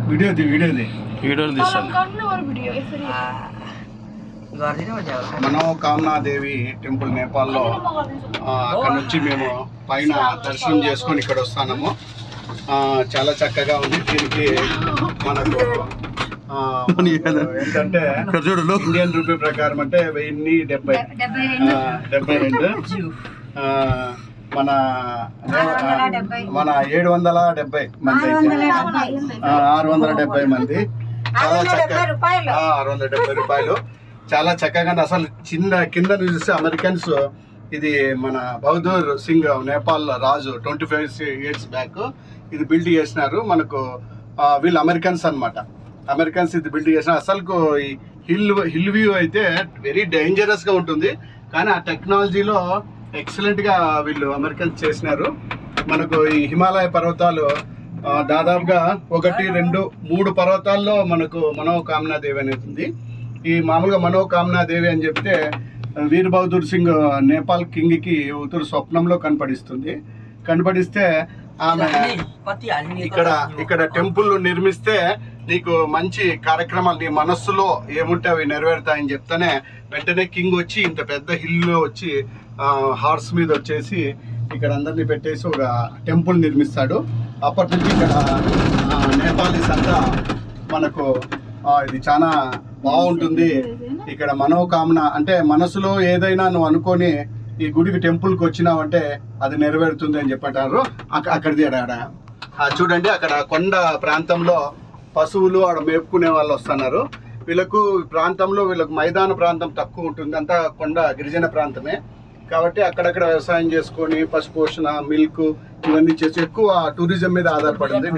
వీడియోలు తీస్తాను. మనోకామనా దేవి టెంపుల్ నేపాల్లో. అక్కడ నుంచి మేము పైన దర్శనం చేసుకొని ఇక్కడ వస్తున్నాము. చాలా చక్కగా ఉంది. దీనికి మనకు ఏంటంటే ఇండియన్ రూపీ ప్రకారం అంటే 1072 మన 770 మంది అయితే 670 మంది. చాలా చక్కగా 670 రూపాయలు. చాలా చక్కగా అసలు కింద చూస్తే అమెరికన్స్. ఇది మన బహదూర్ సింగ్ నేపాల్ రాజు 25 years బ్యాక్ ఇది బిల్డ్ చేసినారు. మనకు వీళ్ళు అమెరికన్స్ అన్నమాట. అమెరికన్స్ ఇది బిల్డ్ చేసిన. అసలు ఈ హిల్ వ్యూ అయితే వెరీ డేంజరస్గా ఉంటుంది, కానీ ఆ టెక్నాలజీలో ఎక్సలెంట్గా వీళ్ళు అమెరికన్స్ చేసినారు. మనకు ఈ హిమాలయ పర్వతాలు దాదాపుగా 1, 2, 3 పర్వతాల్లో మనకు మనోకామనా దేవి అనేది ఉంది. ఈ మామూలుగా మనోకామనా దేవి అని చెప్తే వీర్ బహదూర్ సింగ్ నేపాల్ కింగ్కి ఉత్తర స్వప్నంలో కనపడిస్తే ఆమె ఇక్కడ టెంపుల్ నిర్మిస్తే నీకు మంచి కార్యక్రమాలు నీ మనస్సులో ఏముంటే అవి నెరవేరుతాయని చెప్తానే వెంటనే కింగ్ వచ్చి ఇంత పెద్ద హిల్లో వచ్చి హార్స్ మీద వచ్చేసి ఇక్కడ అందరినీ పెట్టేసి ఒక టెంపుల్ నిర్మిస్తాడు. అప్పటి నుంచి ఇక్కడ నేపాలీస్ అంతా మనకు ఇది చాలా బాగుంటుంది. ఇక్కడ మనోకామన అంటే మనసులో ఏదైనా నువ్వు అనుకొని ఈ గుడికి టెంపుల్కి వచ్చినావంటే అది నెరవేరుతుంది అని చెప్పంటారు. అక్కడిది చూడండి, అక్కడ కొండ ప్రాంతంలో పశువులు ఆడ మేపుకునే వాళ్ళు వస్తున్నారు. వీళ్ళకు ప్రాంతంలో మైదాన ప్రాంతం తక్కువ ఉంటుంది, అంతా కొండ గిరిజన ప్రాంతమే కాబట్టి అక్కడక్కడ వ్యవసాయం చేసుకొని పశుపోషణ, మిల్క్ ఇవన్నీ చేసి ఎక్కువ టూరిజం మీద ఆధారపడింది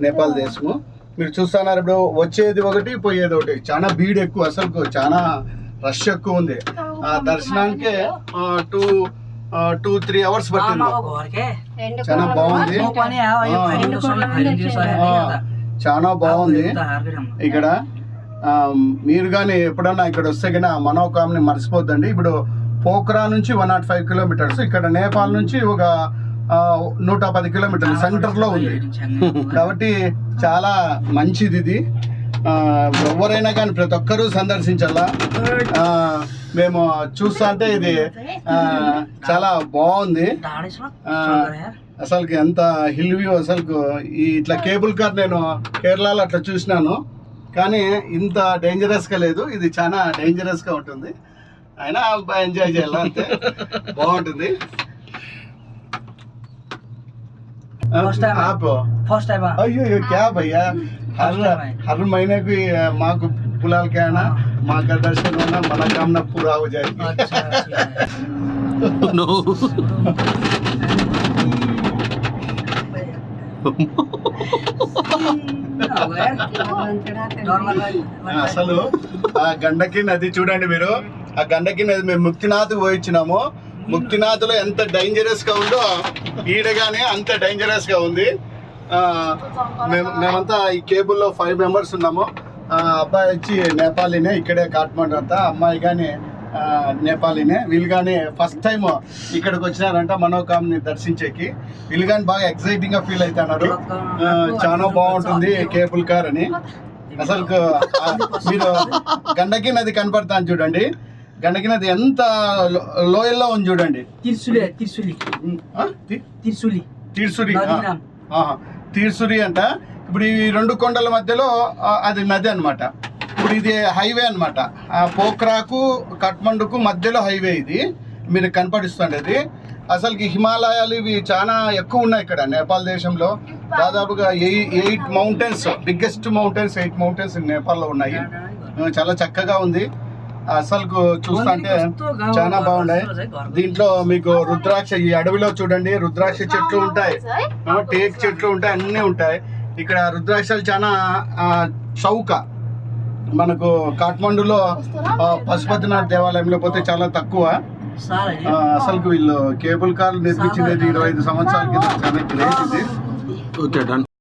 నేపాల్ దేశము. మీరు చూస్తున్నారు ఇప్పుడు వచ్చేది ఒకటి పోయేది ఒకటి. చాలా భీడ్ ఎక్కువ, అసలు చాలా రష్ ఎక్కువ ఉంది. ఆ దర్శనానికే 2-3 hours పట్టింది. చాలా బాగుంది, చాలా బాగుంది ఇక్కడ. మీరు కానీ ఎప్పుడన్నా ఇక్కడ వస్తే కానీ మనోకామని మర్చిపోద్దండి. ఇప్పుడు పోఖ్రా నుంచి 105 kilometers, ఇక్కడ నేపాల్ నుంచి ఒక 110 kilometers సెంటర్లో ఉంది కాబట్టి చాలా మంచిది ఇది. ఎవరైనా కానీ ప్రతి ఒక్కరూ సందర్శించాలా. మేము చూస్తా అంటే ఇది చాలా బాగుంది. అసలుకి ఎంత హిల్ వ్యూ. అసలు ఇట్లా కేబుల్ కార్ నేను కేరళలో అట్లా చూసినాను, కానీ ఇంత డేంజరస్గా లేదు. ఇది చాలా డేంజరస్గా ఉంటుంది, అయినా ఎంజాయ్ చేయాలి అంతే, బాగుంటుంది. అయ్యో క్యా భయ్యా, हर महीने की माँ को बुला के आना, माँ का दर्शन होना, मनोकामना पूरा हो जाएगी. అసలు ఆ గండకి నది చూడండి మీరు. ఆ గండకి నది మేము ముక్తినాథ్ పోయించినాము. ముక్తినాథ్లో ఎంత డేంజరస్ గా ఉందో ఈడగానే అంత డేంజరస్ గా ఉంది. మేమంతా ఈ కేబుల్లో 5 members ఉన్నాము. అబ్బాయి వచ్చి నేపాలీనే, ఇక్కడే కాఠ్మండు అంతా. అమ్మాయి కానీ నేపాలీనే. వీళ్ళు కానీ ఫస్ట్ టైం ఇక్కడికి వచ్చినారంట మనోకామ్ని దర్శించేకి. వీళ్ళు కానీ బాగా ఎక్సైటింగ్గా ఫీల్ అవుతున్నారు. చాలా బాగుంటుంది కేబుల్ కార్ అని. అసలు మీరు గండకి నది కనపడతాను చూడండి. గండకి నది ఎంత లోయల్లో ఉంది చూడండి. తీర్సురి అంట. ఇప్పుడు ఈ 2 కొండల మధ్యలో అది నది అనమాట. ఇప్పుడు ఇది హైవే అనమాట. పోఖ్రాకు కాఠ్మండుకు మధ్యలో హైవే ఇది మీరు కనపడిస్తుండేది. అసలుకి హిమాలయాలు ఇవి చాలా ఎక్కువ ఉన్నాయి ఇక్కడ నేపాల్ దేశంలో. దాదాపుగా 8 mountains, బిగ్గెస్ట్ మౌంటైన్స్ 8 mountains నేపాల్లో ఉన్నాయి. చాలా చక్కగా ఉంది. అసలు చూస్తుంటే చాలా బాగున్నాయి. దీంట్లో మీకు రుద్రాక్ష, ఈ అడవిలో చూడండి రుద్రాక్ష చెట్లు ఉంటాయి, టేక్ చెట్లు ఉంటాయి, అన్నీ ఉంటాయి ఇక్కడ. రుద్రాక్షలు చాలా చౌక. మనకు కాఠ్మండులో పశుపతినాథ్ దేవాలయంలో పోతే చాలా తక్కువ. అసలు వీళ్ళు కేబుల్ కార్లు నిర్మించింది 25 సంవత్సరాల కింద. చాలా గ్రేట్ ఇది.